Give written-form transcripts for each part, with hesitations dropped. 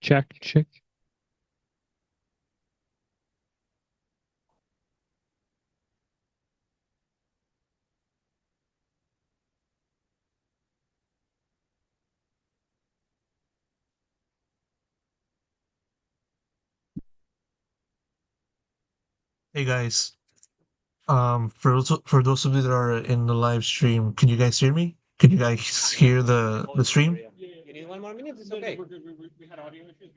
Check. Hey guys, for those of you that are in the live stream, can you guys hear me? Can you guys hear the stream? You need 1 more minute? It's okay. We had audio issues.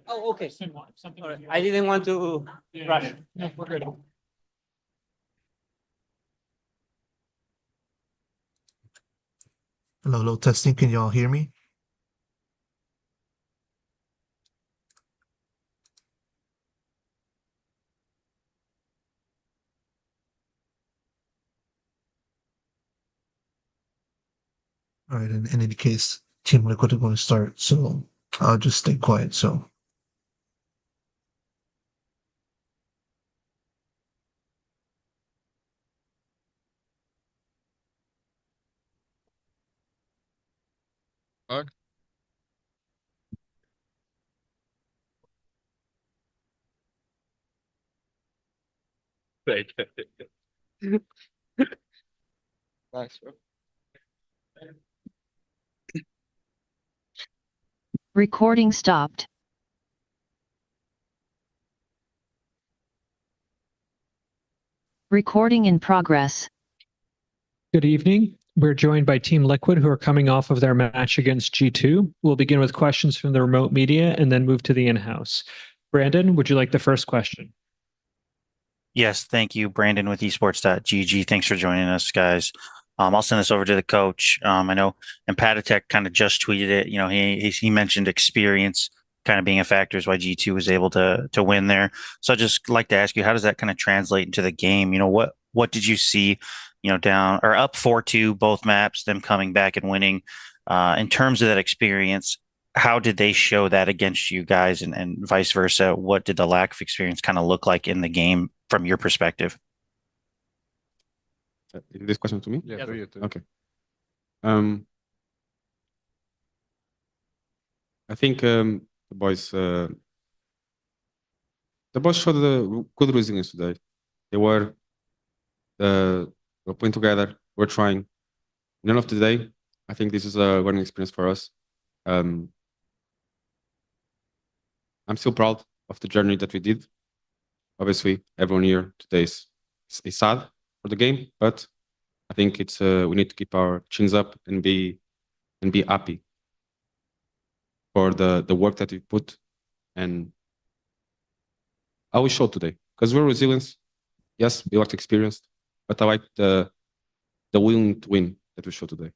Oh, okay. All right. I didn't want to rush. No, we're good. Hello, testing. Can y'all hear me? All right. In any case, Team Liquid are going to start, so I'll just stay quiet. So. Okay. Right. Nice, bro. Recording stopped. Recording in progress. Good evening. We're joined by Team Liquid, who are coming off of their match against G2. We'll begin with questions from the remote media and then move to the in-house. Brandon, would you like the first question? Yes, thank you, Brandon with esports.gg. Thanks for joining us, guys. I'll send this over to the coach. I know, and Patatek kind of just tweeted it. You know, he mentioned experience kind of being a factor is why G2 was able to win there. So I'd just like to ask you, how does that kind of translate into the game? You know, what did you see? You know, down or up 4-2 both maps, them coming back and winning. In terms of that experience, how did they show that against you guys, and vice versa? What did the lack of experience kind of look like in the game from your perspective? Is this question to me? Yeah, do you too. Okay. I think the boys showed the good resilience today. They were playing together. We're trying. At the end of the day, I think this is a learning experience for us. I'm still proud of the journey that we did. Obviously, everyone here today is sad for the game, but I think it's we need to keep our chins up and be happy for the work that we put and how we showed today. Because we're resilient, yes, we lacked experience, but I like the willing to win that we showed today.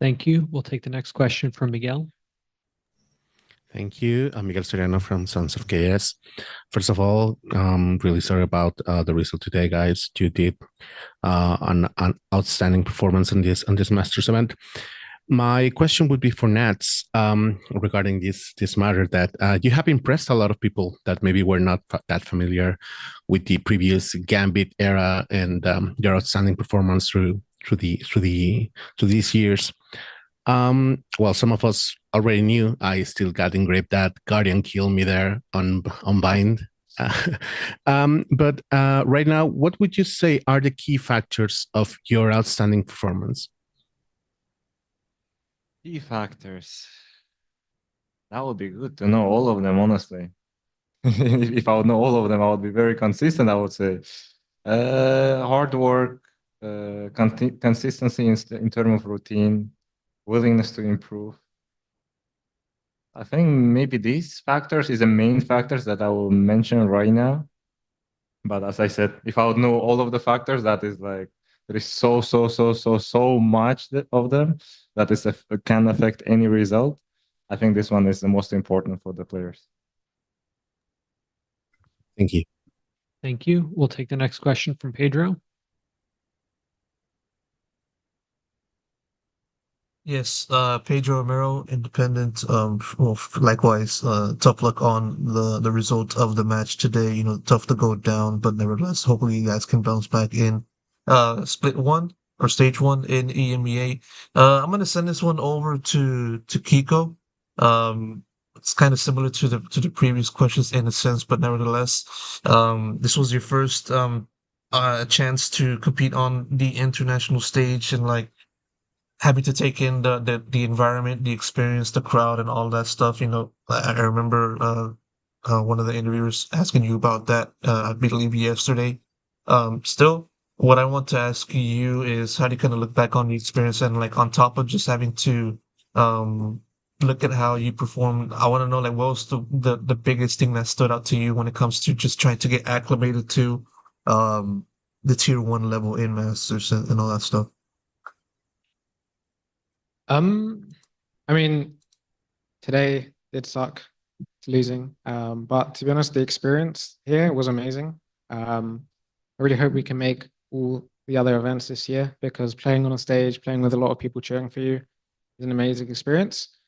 Thank you. We'll take the next question from Miguel. Thank you. I'm Miguel Soriano from Sons of KS. First of all, really sorry about the result today, guys. You did an outstanding performance in this Masters event. My question would be for Nats regarding this matter that you have impressed a lot of people that maybe were not that familiar with the previous Gambit era and your outstanding performance through these years. Well, some of us already knew. I still got engraved that Guardian killed me there on Bind. But right now, what would you say are the key factors of your outstanding performance? Key factors. That would be good to know all of them, honestly. If I would know all of them, I would be very consistent, I would say. Hard work, consistency in terms of routine, willingness to improve. I think maybe these factors is the main factors that I will mention right now. But as I said, if I would know all of the factors, that is like, there is so much of them that is can affect any result. I think this one is the most important for the players. Thank you. Thank you. We'll take the next question from Pedro. Yes, Pedro Romero, independent. Well, likewise, tough luck on the result of the match today. You know, tough to go down, but nevertheless, hopefully you guys can bounce back in split one. or stage one in EMEA. I'm gonna send this one over to Kiko. It's kind of similar to the previous questions in a sense, but nevertheless, this was your first chance to compete on the international stage, and like happy to take in the environment, the experience, the crowd, and all that stuff. You know, I remember one of the interviewers asking you about that. I believe yesterday. Still, what I want to ask you is, how do you kind of look back on the experience, and like on top of just having to um look at how you perform, I want to know like what was the biggest thing that stood out to you when it comes to just trying to get acclimated to the tier one level in Masters and all that stuff. I mean, today did suck. It's losing. But to be honest, the experience here was amazing. I really hope we can make all the other events this year, because playing on a stage, playing with a lot of people cheering for you is an amazing experience.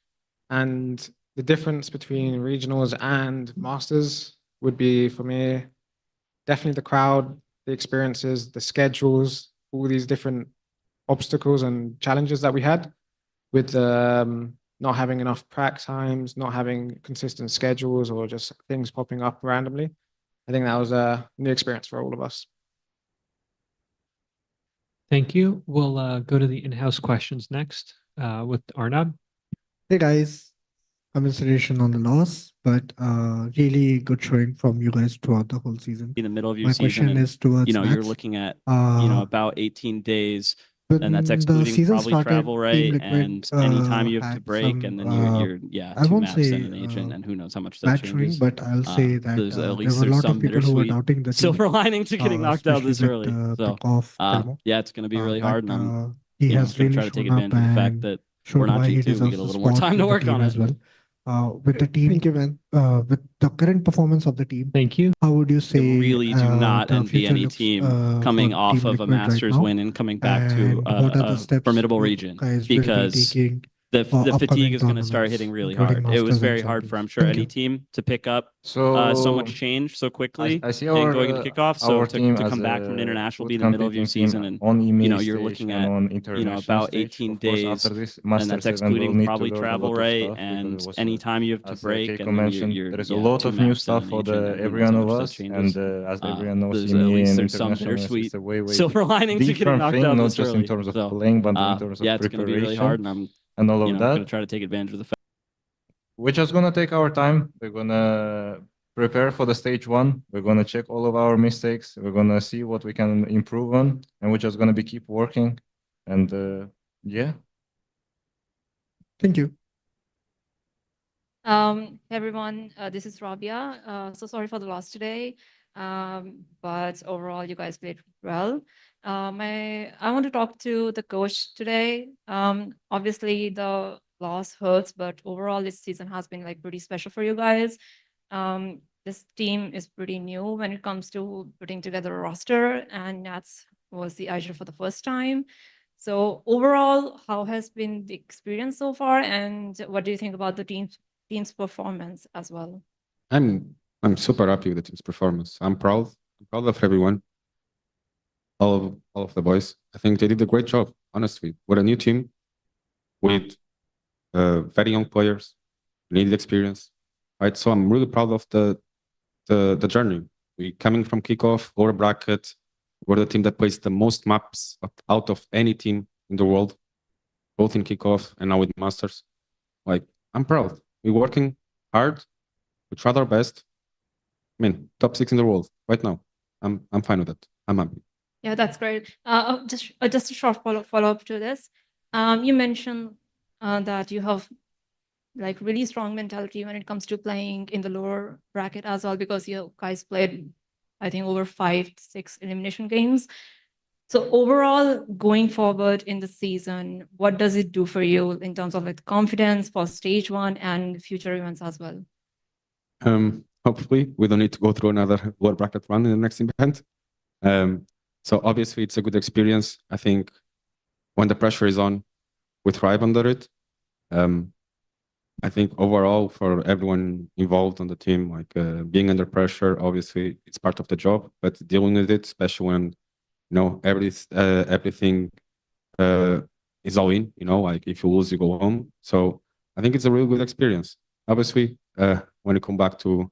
And the difference between regionals and masters would be, for me, definitely the crowd, the experiences, the schedules, all these different obstacles and challenges that we had with not having enough prac times, not having consistent schedules, or just things popping up randomly. I think that was a new experience for all of us. Thank you. We'll go to the in-house questions next with Arnab. Hey guys, commiseration on the loss, but really good showing from you guys throughout the whole season. In the middle of your My season, question and, is towards you're Max. looking at Uh, about 18 days, when and that's the excluding season probably started, travel, Team right? Liquid And anytime you have to had break, some, and then you're I two won't maps say and an agent, and who knows how much that bad showing, changes. but I'll say that There's at there least were a there's lot of some people who were bittersweet doubting the team, silver lining to getting knocked out especially this with early. the So pick of Pedro. yeah, it's going to be really hard, and I'm He going has to really try to take shown up advantage of the fact and that we're showed not why he G2. We deserves get a a little more spot time in to the work team on as it. well. With the team, given with the current performance of the team, Thank you. how would you I say really do not the envy future any looks team coming for off Team of a Liquid right Masters now? win and coming back to And what are the a steps formidable you region, guys will be because taking the for fatigue upcoming is going to start tournaments, hitting really including hard. It was Masters and very hard for, I'm Champions? sure, Thank any you. team to pick up So so much change so quickly I see and going into kickoff. So our team to as come back from an a international, good be in the middle of your competing team season, and on EMEA you're stage looking and at on international about stage. 18 Of course, days, after this and Masters that's event, we'll excluding need to probably learn a travel, lot of right? stuff, because And it was anytime you have to as break, Keiko and then mentioned, you're there is a yeah, lot two of new maps and stuff an for agent, the and who every knows one how of much that us, changes. and as everyone knows, There's at EMEA least and there's some international events bittersweet is a way silver lining to getting different knocked thing, out not this just in early. terms of So playing, but in terms of yeah, it's going to be really hard, preparation and I'm and all of going that. to try to take advantage of the fact. We're just gonna take our time. We're gonna prepare for the stage one. We're gonna check all of our mistakes. We're gonna see what we can improve on, and we're just gonna be keep working. And yeah. Thank you. Everyone, this is Rabia. So sorry for the loss today, but overall, you guys played well. I want to talk to the coach today. Obviously, the loss hurts, but overall, this season has been like pretty special for you guys. This team is pretty new when it comes to putting together a roster, and Nats was the Azure for the first time. So overall, how has been the experience so far, and what do you think about the team's performance as well? I'm super happy with the team's performance. I'm proud. I'm proud of everyone. All of the boys. I think they did a great job, honestly. We're a new team with very young players, needed experience. Right. So I'm really proud of the journey. We coming from kickoff, lower bracket. We're the team that plays the most maps out of any team in the world, both in kickoff and now with Masters. Like, I'm proud. We're working hard. We tried our best. I mean, top 6 in the world right now. I'm fine with it. I'm happy. Yeah, that's great. Just a short follow-up to this. You mentioned that you have like really strong mentality when it comes to playing in the lower bracket as well, because you guys played, I think, over 5-6 elimination games. So overall, going forward in the season, what does it do for you in terms of like confidence for stage one and future events as well? Hopefully we don't need to go through another lower bracket run in the next event. So obviously it's a good experience. I think when the pressure is on, we thrive under it. I think overall for everyone involved on the team, like being under pressure, obviously it's part of the job, but dealing with it, especially when everything is all in. You know, like if you lose, you go home. So I think it's a really good experience. Obviously, when you come back to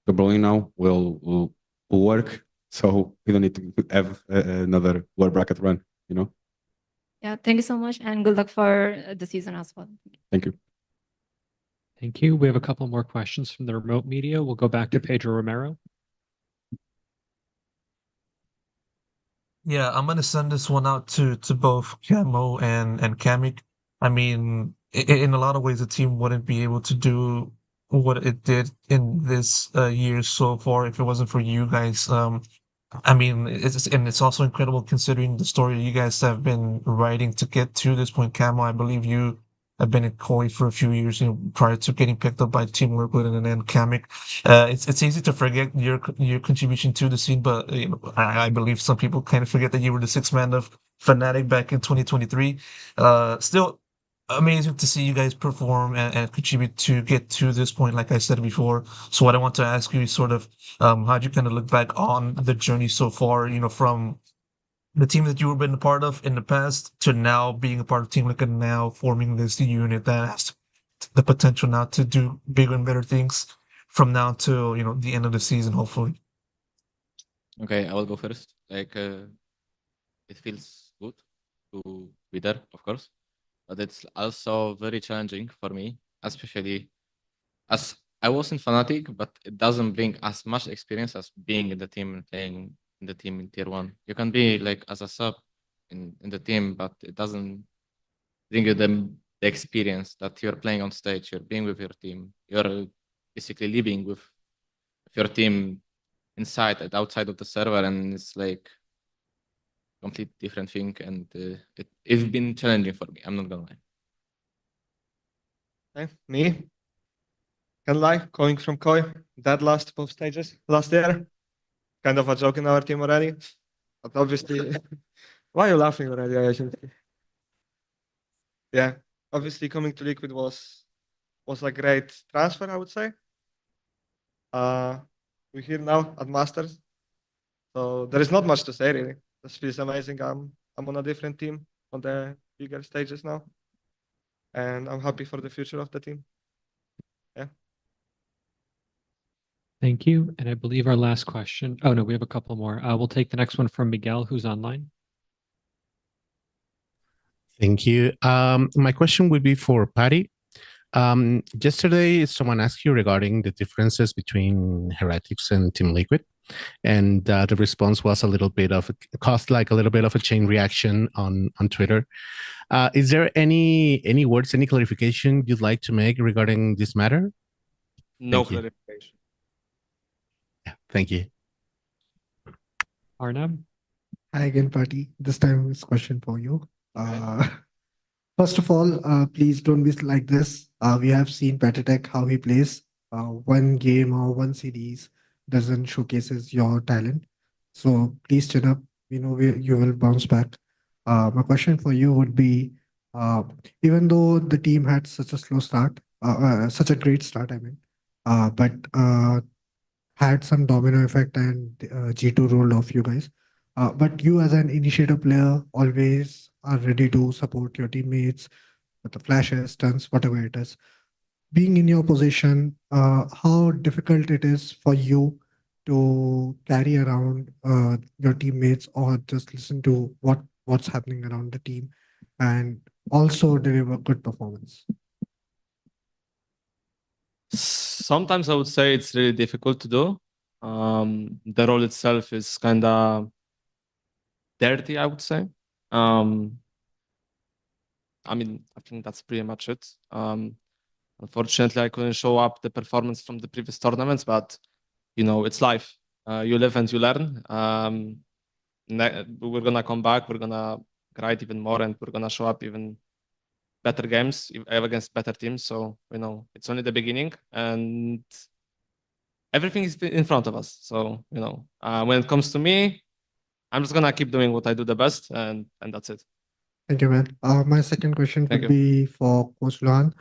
Berlin now, we'll work. So we don't need to have another lower bracket run. You know. Yeah, thank you so much, and good luck for the season as well. Thank you. Thank you. We have a couple more questions from the remote media. We'll go back to Pedro Romero. Yeah, I'm gonna send this one out to both Camo and Kamik. I mean, in a lot of ways, the team wouldn't be able to do what it did in this year so far if it wasn't for you guys. I mean, it's also incredible considering the story you guys have been writing to get to this point. Camo, I believe you have been in Koi for a few years, you know, prior to getting picked up by Team Liquid and then Kamik. It's easy to forget your contribution to the scene, but you know, I believe some people kind of forget that you were the sixth man of Fnatic back in 2023. Still amazing to see you guys perform and contribute to get to this point, like I said before. So what I want to ask you is sort of how'd you kind of look back on the journey so far, you know, from the team that you have been a part of in the past to now being a part of Team Liquid and now forming this unit that has the potential now to do bigger and better things from now till, you know, the end of the season, hopefully. Okay, I will go first. Like, it feels good to be there, of course, but it's also very challenging for me, especially as I was in Fnatic, but it doesn't bring as much experience as being in the team and playing in the team in tier 1. You can be like as a sub in the team, but it doesn't bring you the experience that you're playing on stage, you're being with your team, you're basically living with your team inside and outside of the server, and it's like complete different thing, and it's been challenging for me, I'm not gonna lie. Okay, me? Can't lie, going from Koi, that lost both stages last year. Kind of a joke in our team already. But obviously, why are you laughing already? Yeah, obviously coming to Liquid was a great transfer, I would say. We're here now at Masters, so there is not much to say really. This feels amazing. I'm on a different team on the bigger stages now, and I'm happy for the future of the team. Yeah. Thank you. And I believe our last question. Oh, no, we have a couple more. We'll take the next one from Miguel, who's online. Thank you. My question would be for Patty. Yesterday, someone asked you regarding the differences between Heretics and Team Liquid, and the response was a little bit of caused like a little bit of a chain reaction on Twitter. Is there any words, any clarification you'd like to make regarding this matter? No Thank you. clarification. Yeah, thank you. Arnab? Hi again, Patty. This time it's question for you. First of all, please don't be like this. We have seen Petatech how he plays. One game or one series doesn't showcases your talent. So please chin up. You know you will bounce back. My question for you would be, even though the team had such a slow start, such a great start, I mean, but had some domino effect and G2 rolled off you guys. But you as an initiator player always are ready to support your teammates with the flashes, stunts, whatever it is. Being in your position, how difficult it is for you to carry around your teammates or just listen to what's happening around the team and also deliver good performance? Sometimes I would say it's really difficult to do. The role itself is kind of dirty, I would say. I mean, I think that's pretty much it. Unfortunately, I couldn't show up the performance from the previous tournaments, but you know, it's life. You live and you learn. We're gonna come back. We're gonna grind even more, and we're gonna show up even better games against better teams. So you know, it's only the beginning, and everything is in front of us. So you know, when it comes to me, I'm just gonna keep doing what I do the best, and that's it. Thank you, man. My second question Thank would you. be for Coach Lohan.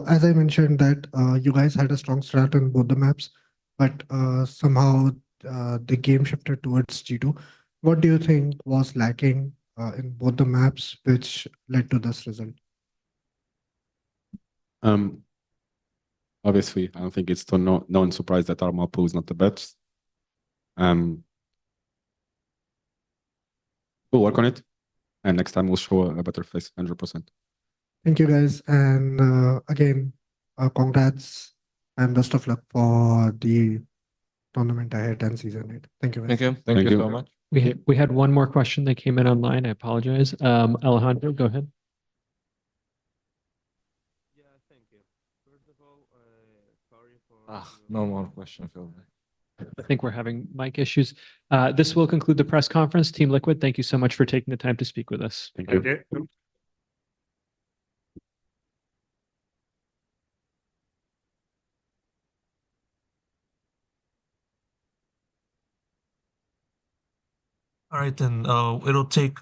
As I mentioned that you guys had a strong start on both the maps, but somehow the game shifted towards G2. What do you think was lacking in both the maps, which led to this result? Obviously, I don't think it's to no one surprised that our map pool is not the best. We'll work on it, and next time we'll show a better face, 100%. Thank you, guys, and again, congrats and best of luck for the tournament ahead and season 8. Thank you, guys. Thank you. Thank you you. so much. We had one more question that came in online. I apologize. Alejandro, go ahead. Yeah, thank you. First of all, sorry for. No more question, Phil. I think we're having mic issues. This will conclude the press conference. Team Liquid, thank you so much for taking the time to speak with us. Thank you. All right, then. It'll take,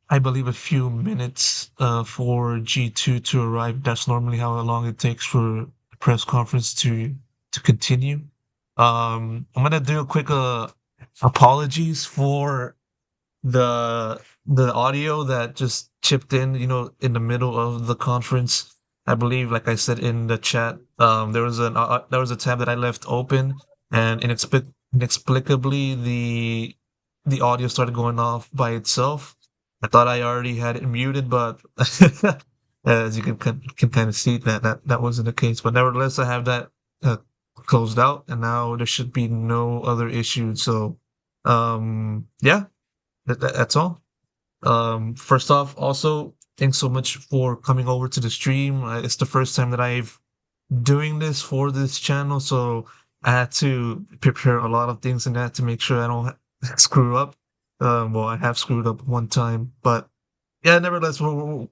I believe, a few minutes for G2 to arrive. That's normally how long it takes for the press conference to continue. I'm gonna do a quick apologies for the audio that just chipped in, in the middle of the conference. I believe, like I said in the chat, there was a tab that I left open, and inexplicably the audio started going off by itself. I thought I already had it muted, but as you can kind of see, that wasn't the case. But nevertheless, I have that closed out, and now there should be no other issues. So, yeah. That's all. First off, also, thanks so much for coming over to the stream. It's the first time that I've doing this for this channel, so I had to prepare a lot of things in that to make sure I don't screw up. Well, I have screwed up one time, but yeah, nevertheless, we're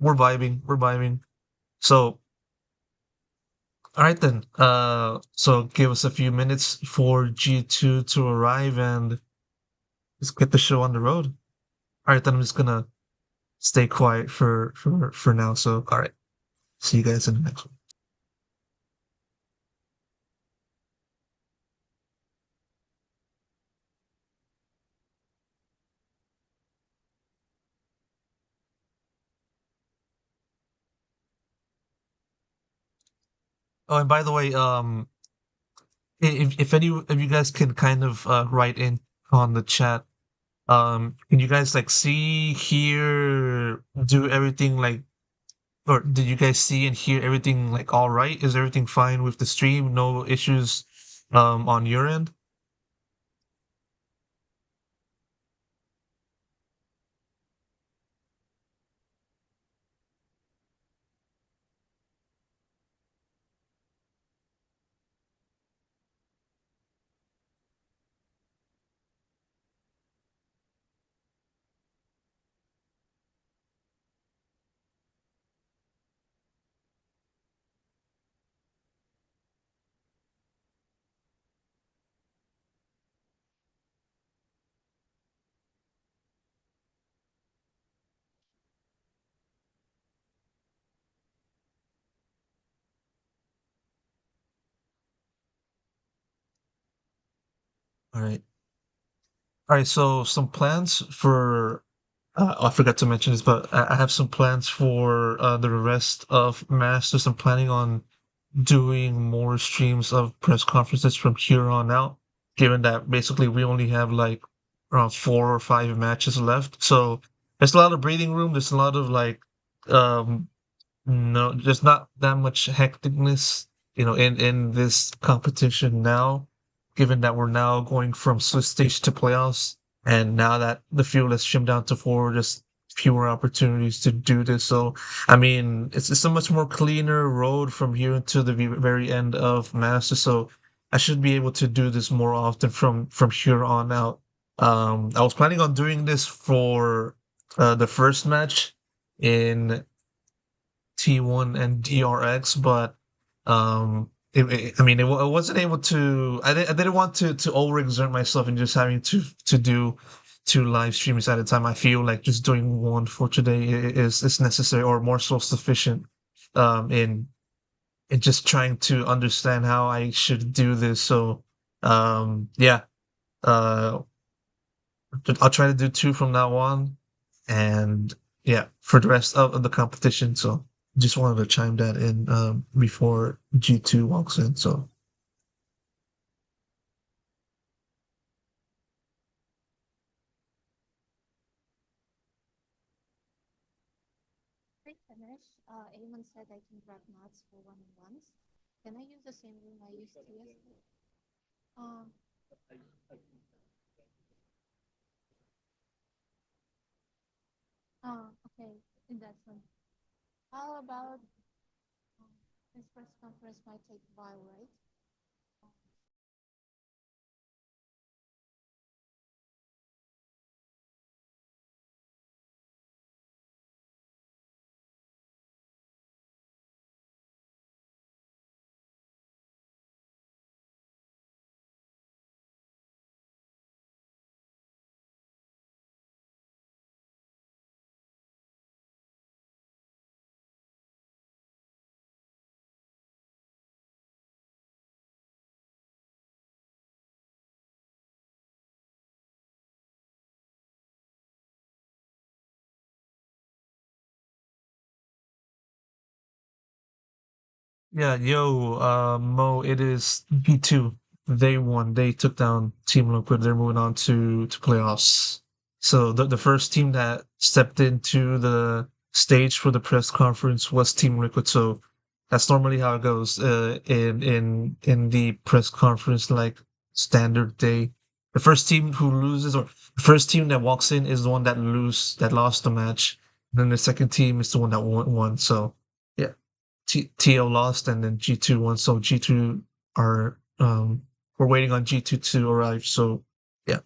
vibing. We're vibing. So, all right then. So give us a few minutes for G2 to arrive and let's get the show on the road. All right, then I'm just gonna stay quiet for now. So, all right, see you guys in the next one. Oh, and by the way, if any of you guys can kind of write in on the chat, can you guys like see, hear, do everything like, or did you guys see and hear everything like all right? Is everything fine with the stream? No issues on your end? All right. All right, so some plans for I forgot to mention this, but I have some plans for the rest of Masters. I'm planning on doing more streams of press conferences from here on out, given that basically we only have like around 4 or 5 matches left. So there's a lot of breathing room. There's a lot of like um no, there's not that much hecticness, in this competition now, given that we're now going from Swiss stage to playoffs, and now that the field has trimmed down to 4, just fewer opportunities to do this. So, I mean, it's a much more cleaner road from here to the very end of Master. So, I should be able to do this more often from here on out. I was planning on doing this for the first match in T1 and DRX, but I mean, I wasn't able to. I didn't want to overexert myself and just having to do 2 live streams at a time. I feel like just doing one for today is necessary, or more so sufficient, in just trying to understand how I should do this. So, yeah, I'll try to do 2 from now on. and yeah, for the rest of the competition. So just wanted to chime that in before G2 walks in. So Finish. Anyone said I can grab mats for one-on-ones. Can I use the same room I used to yesterday? Okay, in that one. How about this press conference might take a while, right? yeah, yo, Mo, it is G2. They won. They took down Team Liquid. They're moving on to playoffs. So the first team that stepped into the stage for the press conference was Team Liquid. So that's normally how it goes in the press conference, like standard day. The first team who loses, or the first team that walks in, is the one that lost the match. Then the second team is the one that won. So yeah, TL lost, and then G2 won. So G2 are we're waiting on G2 to arrive. So yeah.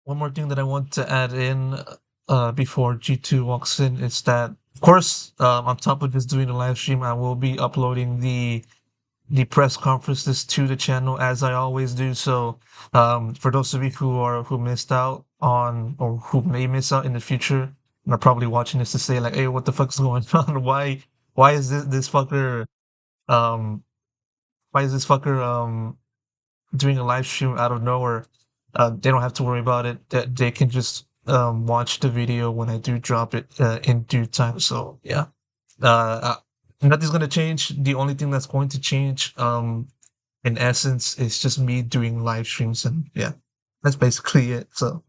One more thing that I want to add in before G2 walks in is that, of course, on top of just doing the live stream, I will be uploading the press conferences to the channel as I always do. So for those of you who missed out on, or who may miss out in the future, and are probably watching this to say like, hey, what the fuck's going on? Why is this fucker um why is this fucker doing a live stream out of nowhere? They don't have to worry about it. That they can just watch the video when I do drop it in due time. So yeah, nothing's gonna change. The only thing that's going to change, in essence, is just me doing live streams, and yeah, that's basically it. So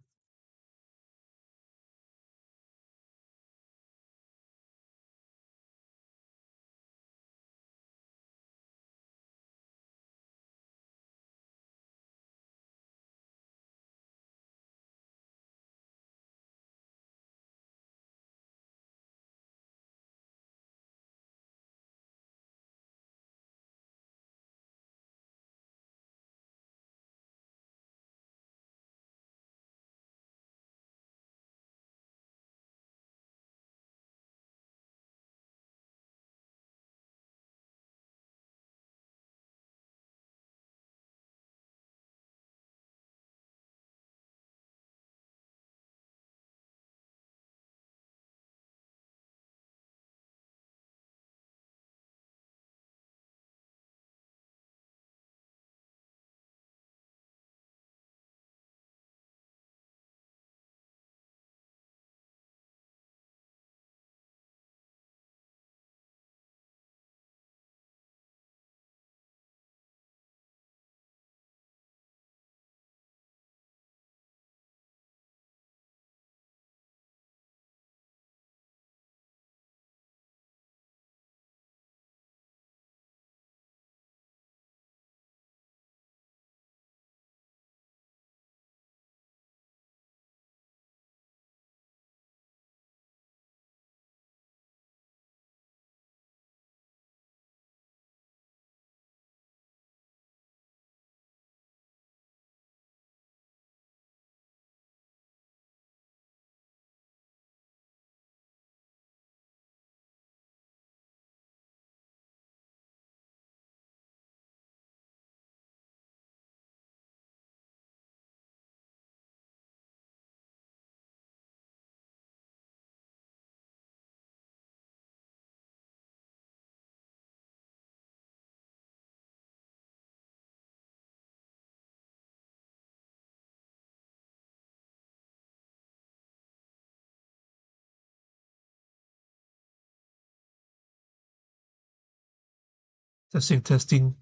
Testing, testing.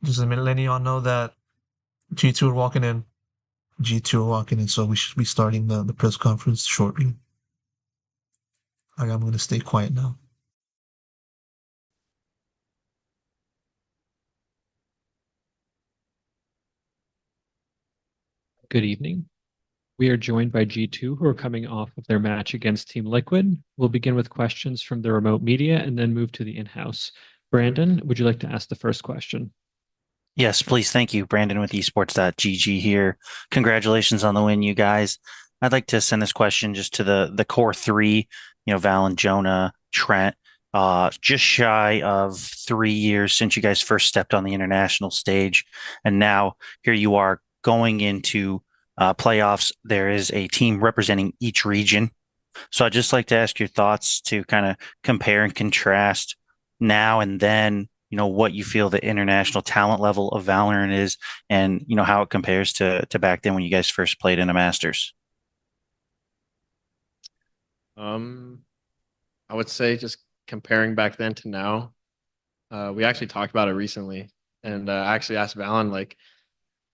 Just a minute, letting y'all know that G2 are walking in. G2 are walking in, so we should be starting the press conference shortly. I'm going to stay quiet now. Good evening. We are joined by G2, who are coming off of their match against Team Liquid. We'll begin with questions from the remote media and then move to the in-house. Brandon, would you like to ask the first question? Yes, please. Thank you. Brandon with esports.gg here. Congratulations on the win, you guys. I'd like to send this question just to the core three, Val and Jonah, Trent. Just shy of 3 years since you guys first stepped on the international stage. And now here you are going into playoffs. There is a team representing each region. So I'd just like to ask your thoughts to kind of compare and contrast now and then, what you feel the international talent level of Valorant is and, how it compares to back then when you guys first played in a Masters. I would say just comparing back then to now, we actually talked about it recently, and I actually asked Valen, like,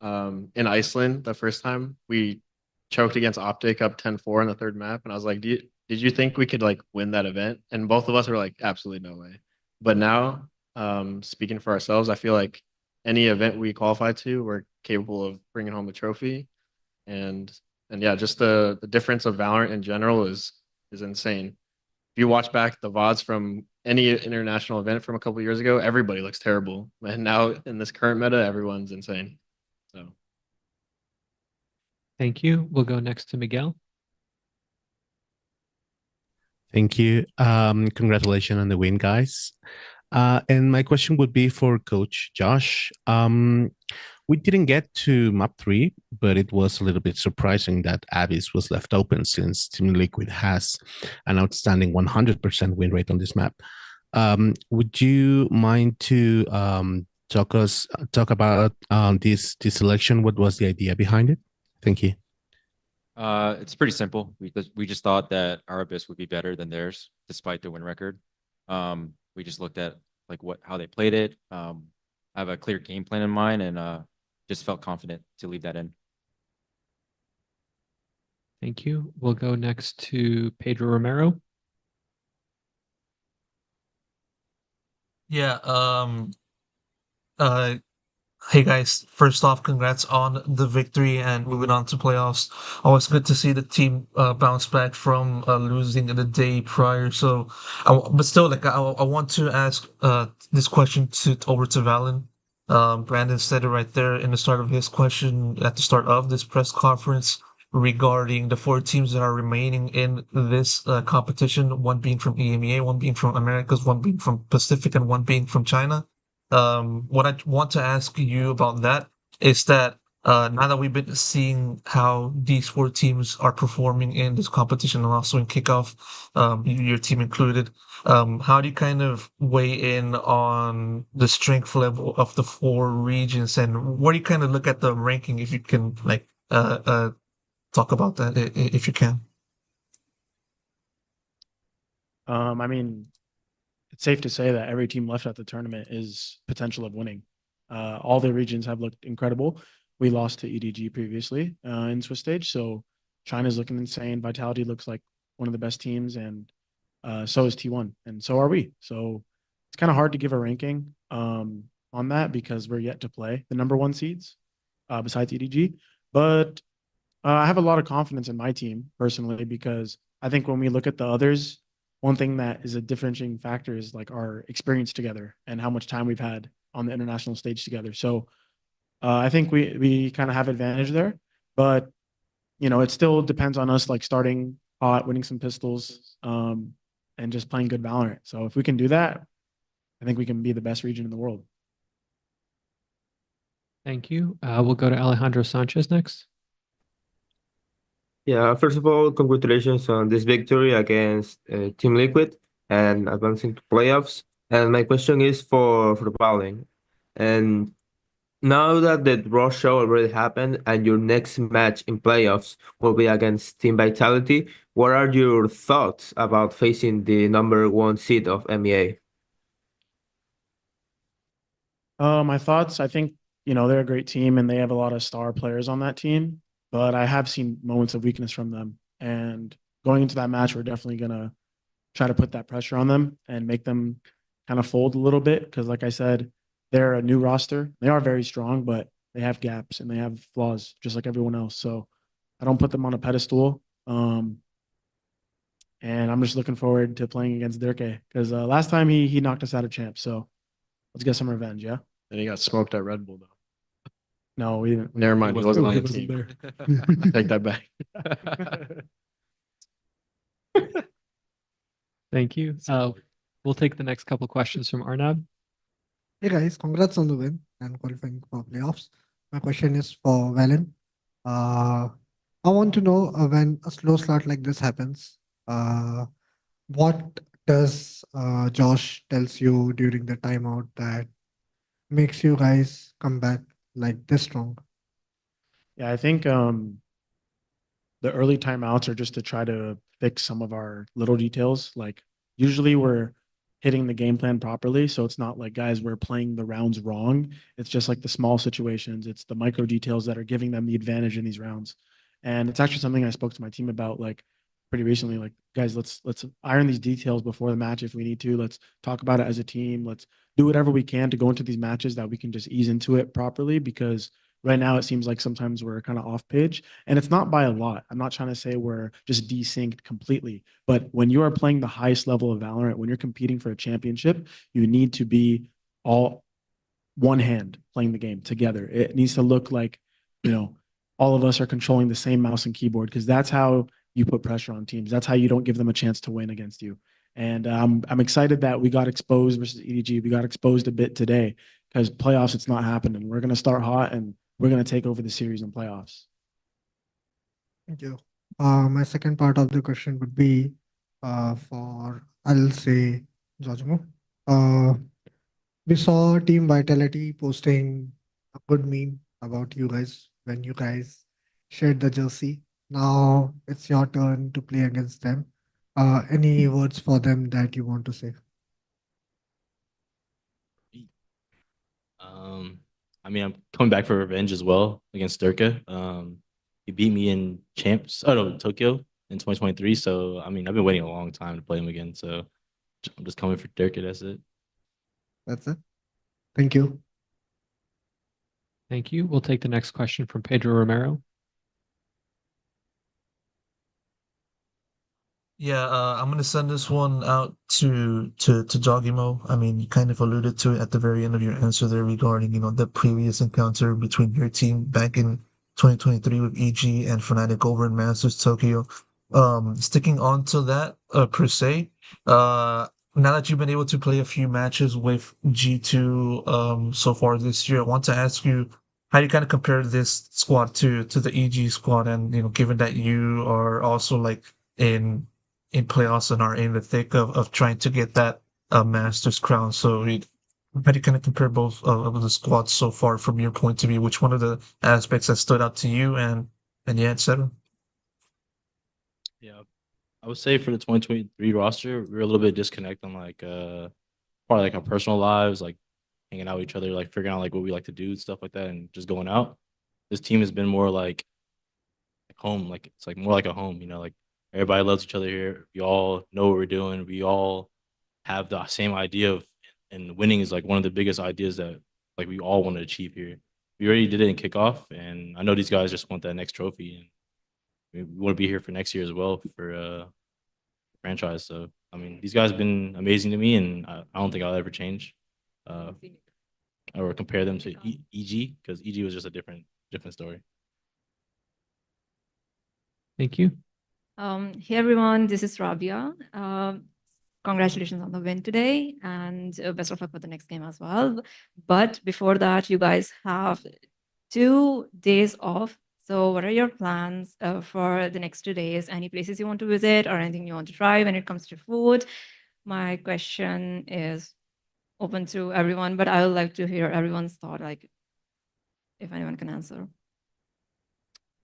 in Iceland the first time we choked against Optic up 10-4 in the third map, and I was like, did you think we could like win that event? And both of us were like, absolutely no way. But now, speaking for ourselves, I feel like any event we qualify to, we're capable of bringing home the trophy, and yeah, just the difference of Valorant in general is insane. If you watch back the VODs from any international event from a couple years ago, everybody looks terrible, and now in this current meta, everyone's insane. So. Thank you. We'll go next to Miguel. Thank you. Congratulations on the win, guys. And my question would be for Coach Josh. We didn't get to map 3, but it was a little bit surprising that Abyss was left open since Team Liquid has an outstanding 100% win rate on this map. Would you mind to talk about this selection? What was the idea behind it? Thank you. It's pretty simple. We just thought that our Abyss would be better than theirs, despite their win record. We just looked at like how they played it. I have a clear game plan in mind, and just felt confident to leave that in. Thank you. We'll go next to Pedro Romero. Yeah. Hey guys, first off, congrats on the victory and moving on to playoffs. Always good to see the team bounce back from losing the day prior. So, but still, like I want to ask this question over to Valen. Brandon said it right there in the start of his question at the start of this press conference regarding the 4 teams that are remaining in this competition. One being from EMEA, one being from Americas, one being from Pacific, and one being from China. What I want to ask you about that is that now that we've been seeing how these 4 teams are performing in this competition and also in kickoff, your team included, how do you kind of weigh in on the strength level of the 4 regions, and where do you kind of look at the ranking, if you can like talk about that if you can? I mean, it's safe to say that every team left at the tournament is potential of winning. All the regions have looked incredible. We lost to EDG previously in Swiss stage, so China's looking insane. Vitality looks like one of the best teams, and so is T1, and so are we. So it's kind of hard to give a ranking on that because we're yet to play the number 1 seeds besides EDG. But I have a lot of confidence in my team personally, because I think when we look at the others, one thing that is a differentiating factor is like our experience together and how much time we've had on the international stage together. So I think we kind of have advantage there, but it still depends on us, like starting hot, winning some pistols, and just playing good Valorant. So if we can do that, I think we can be the best region in the world. Thank you. We'll go to Alejandro Sanchez next. Yeah, first of all, congratulations on this victory against Team Liquid and advancing to playoffs. And my question is for Valen. And now that the draw show already happened and your next match in playoffs will be against Team Vitality, what are your thoughts about facing the number 1 seed of MEA? My thoughts, I think, they're a great team and they have a lot of star players on that team, but I have seen moments of weakness from them. And going into that match, we're definitely going to try to put that pressure on them and make them kind of fold a little bit. Because, like I said, they're a new roster. They are very strong, but they have gaps and they have flaws just like everyone else. So I don't put them on a pedestal. And I'm just looking forward to playing against Dirke because last time he knocked us out of champ. So let's get some revenge. Yeah. And he got smoked at Red Bull, though. No, we didn't. Never mind. He wasn't on the wasn't team. there. Take that back. Thank you. We'll take the next couple questions from Arnab. Hey guys, congrats on the win and qualifying for playoffs. My question is for Valen. I want to know when a slow start like this happens, what does Josh tells you during the timeout that makes you guys come back like this strong? Yeah, I think the early timeouts are just to try to fix some of our little details. Like usually we're hitting the game plan properly, so it's not like guys we're playing the rounds wrong. It's just like the small situations. It's the micro details that are giving them the advantage in these rounds. And it's actually something I spoke to my team about like pretty recently. Like guys, let's iron these details before the match if we need to. Let's talk about it as a team. Let's do whatever we can to go into these matches that we can just ease into it properly because right now it seems like sometimes we're kind of off page and it's not by a lot. I'm not trying to say we're just desynced completely, but when you are playing the highest level of Valorant, when you're competing for a championship, you need to be all one hand playing the game together. It needs to look like, all of us are controlling the same mouse and keyboard because that's how you put pressure on teams. That's how you don't give them a chance to win against you. And I'm excited that we got exposed versus EDG. We got exposed a bit today because playoffs, it's not happening. We're going to start hot and we're going to take over the series in playoffs. Thank you. My second part of the question would be for, I'll say, Jojmo. We saw Team Vitality posting a good meme about you guys when you guys shared the jersey. Now it's your turn to play against them. Any words for them that you want to say? I mean, I'm coming back for revenge as well against Durka. He beat me in Tokyo in 2023. So, I mean, I've been waiting a long time to play him again. So I'm just coming for Durka. That's it. That's it. Thank you. Thank you. We'll take the next question from Pedro Romero. Yeah, I'm gonna send this one out to Jogimo. I mean, you kind of alluded to it at the very end of your answer there regarding, the previous encounter between your team back in 2023 with EG and Fnatic over in Masters Tokyo. Sticking on to that, per se, now that you've been able to play a few matches with G2 so far this year, I want to ask you how you kind of compare this squad to the EG squad, and given that you are also like in playoffs and are in the thick of trying to get that Masters crown. So how do you kind of compare both of the squads so far from your point of view? Which one of the aspects that stood out to you and yeah, etc. Yeah, I would say for the 2023 roster, we were a little bit disconnect on like probably like our personal lives, like hanging out with each other, like figuring out like what we like to do, stuff like that, and just going out. This team has been more like home, like it's like more like a home, like everybody loves each other here. We all know what we're doing. We all have the same idea of, and winning is like one of the biggest ideas that like we all want to achieve here. We already did it in kickoff, and I know these guys just want that next trophy, and we want to be here for next year as well for franchise. So I mean, these guys have been amazing to me, and I don't think I'll ever change or compare them to EG because EG was just a different story. Thank you. Hey everyone, this is Rabia. Congratulations on the win today and best of luck for the next game as well. But before that, you guys have 2 days off. So what are your plans for the next 2 days? Any places you want to visit or anything you want to try when it comes to food? My question is open to everyone, but I would like to hear everyone's thought, like if anyone can answer.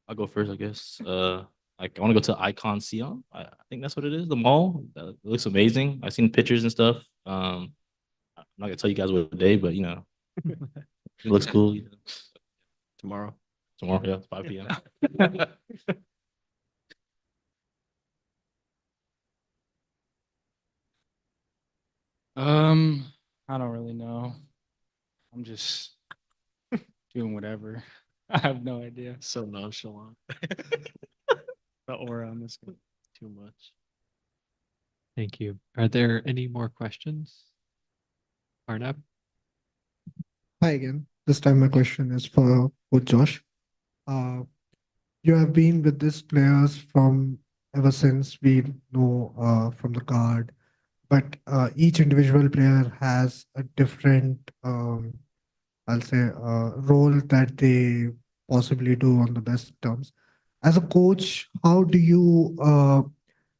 I'll go first, I guess. Like I want to go to Icon Sion. I think that's what it is. The mall. It looks amazing. I've seen pictures and stuff. I'm not gonna tell you guys what day, but Looks cool. Tomorrow. Tomorrow, yeah, 5 p.m. I don't really know. I'm just doing whatever. I have no idea. So nonchalant. The aura on this game. Too much. Thank you. Are there any more questions? Arnab? Hi again. This time my question is for Josh. You have been with these players from ever since we know from the card, but each individual player has a different, I'll say, role that they possibly do on the best terms. As a coach, how do you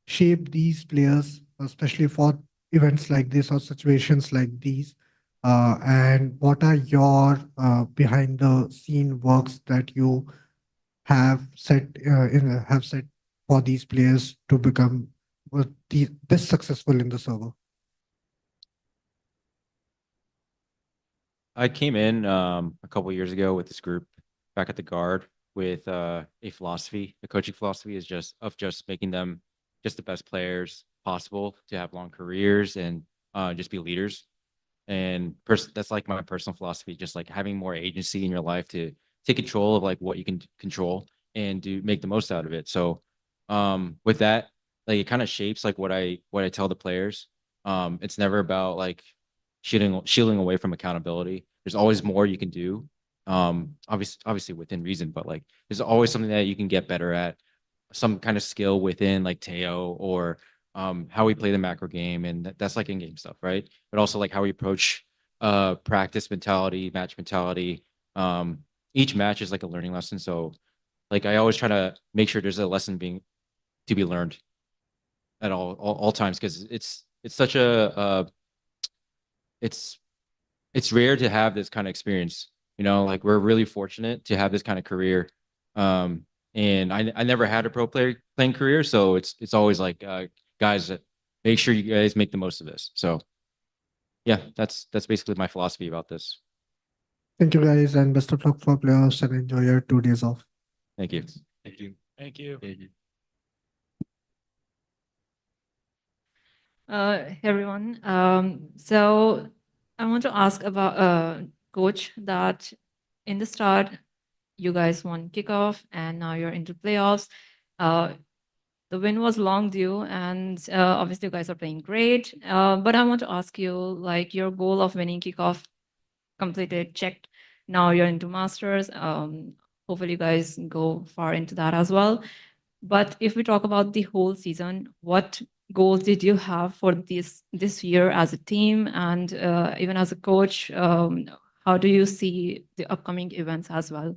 shape these players, especially for events like this or situations like these? And what are your behind the scene works that you have set for these players to become this successful in the server? I came in a couple years ago with this group back at the guard with a philosophy. The coaching philosophy is just making them just the best players possible to have long careers and just be leaders. And that's like my personal philosophy, just like having more agency in your life to take control of like what you can control and make the most out of it. So with that, like it kind of shapes like what I tell the players. It's never about like shielding away from accountability. There's always more you can do. Obviously within reason, but like there's always something that you can get better at, some kind of skill within like Teo or how we play the macro game, and that's like in-game stuff, right? But also like how we approach practice mentality, match mentality. Each match is like a learning lesson. So like I always try to make sure there's a lesson to be learned at all times, because it's such a it's rare to have this kind of experience. Like we're really fortunate to have this kind of career. And I never had a pro playing career, so it's always like guys, make sure you guys make the most of this. So yeah, that's basically my philosophy about this. Thank you guys, and best of luck for playoffs, and enjoy your 2 days off. Thank you. Thank you. Thank you. Hey everyone. So I want to ask about coach that in the start you guys won kickoff and now you're into playoffs. The win was long due, and obviously you guys are playing great. But I want to ask you, like, your goal of winning kickoff completed, checked. Now you're into masters. Hopefully you guys go far into that as well. But if we talk about the whole season, what goals did you have for this year as a team and even as a coach? How do you see the upcoming events as well?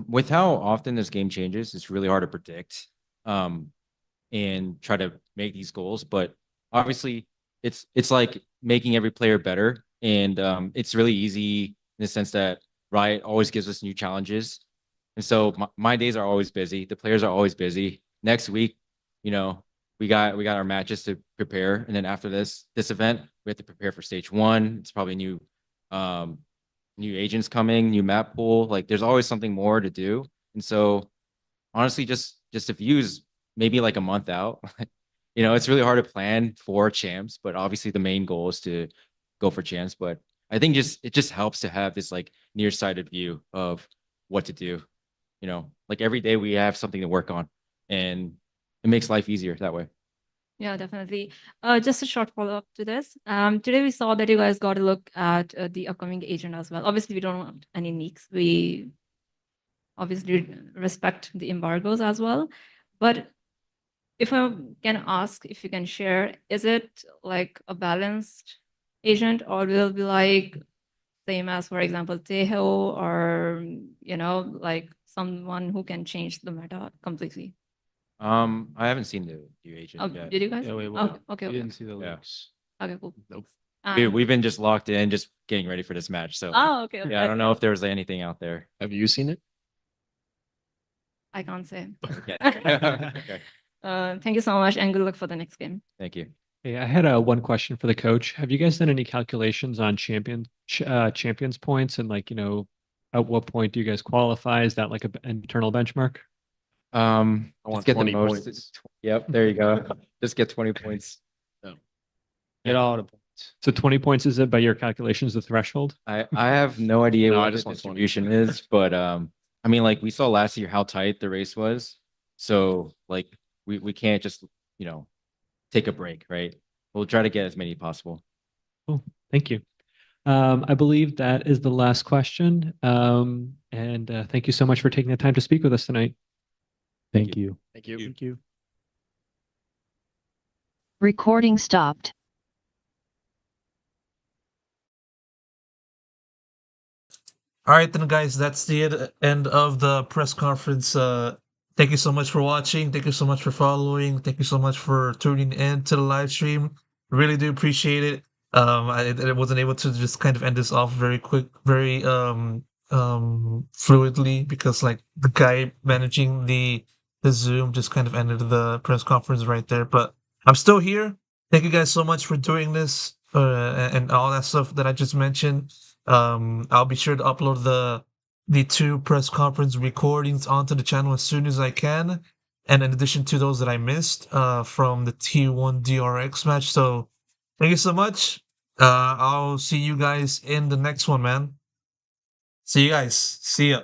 With how often this game changes, it's really hard to predict and try to make these goals. But obviously, it's like making every player better, and it's really easy in the sense that Riot always gives us new challenges, and so my days are always busy. The players are always busy. Next week, we got our matches to prepare, and then after this event, we have to prepare for stage 1. It's probably new agents coming, new map pool. Like there's always something more to do. And so honestly, just if you use maybe like a month out, it's really hard to plan for champs, but obviously the main goal is to go for champs. But I think it just helps to have this like nearsighted view of what to do. Like every day we have something to work on, and it makes life easier that way. Yeah, definitely. Just a short follow-up to this. Today we saw that you guys got a look at the upcoming agent as well. Obviously, we don't want any leaks. We obviously respect the embargoes as well. But if I can ask, if you can share, is it like a balanced agent, or will it be like same as, for example, Tejo, or like someone who can change the meta completely? I haven't seen the new agent Oh, yet. did you guys? Yeah, wait, Oh, what? okay. We Okay. didn't see the Yeah. leaks. Okay, cool. Nope. We've been just locked in, just getting ready for this match. So Oh, okay. Okay. yeah, I don't know if there's anything out there. Have you seen it? I can't say. Okay. Okay. Thank you so much, and good luck for the next game. Thank you. Hey, I had one question for the coach. Have you guys done any calculations on champions points and like, at what point do you guys qualify? Is that like an internal benchmark? I want get 20 the most. points. Yep, there you go. Just get 20 points. Get all the points. So 20 points is it by your calculations the threshold? I have no idea No, I what the just want 20. distribution is, but I mean, like we saw last year how tight the race was, so like we can't just take a break, right? We'll try to get as many possible. Cool. Thank you. I believe that is the last question. And thank you so much for taking the time to speak with us tonight. Thank you. Thank you. Thank you. Recording stopped. All right, then, guys, that's the end of the press conference. Thank you so much for watching. Thank you so much for following. Thank you so much for tuning in to the live stream. Really do appreciate it. I wasn't able to just kind of end this off very quick, very fluidly because like the guy managing the Zoom just kind of ended the press conference right there. But I'm still here. Thank you guys so much for doing this and all that stuff that I just mentioned. I'll be sure to upload the 2 press conference recordings onto the channel as soon as I can, and in addition to those that I missed from the T1 DRX match. So thank you so much. I'll see you guys in the next one, man. See you guys. See ya.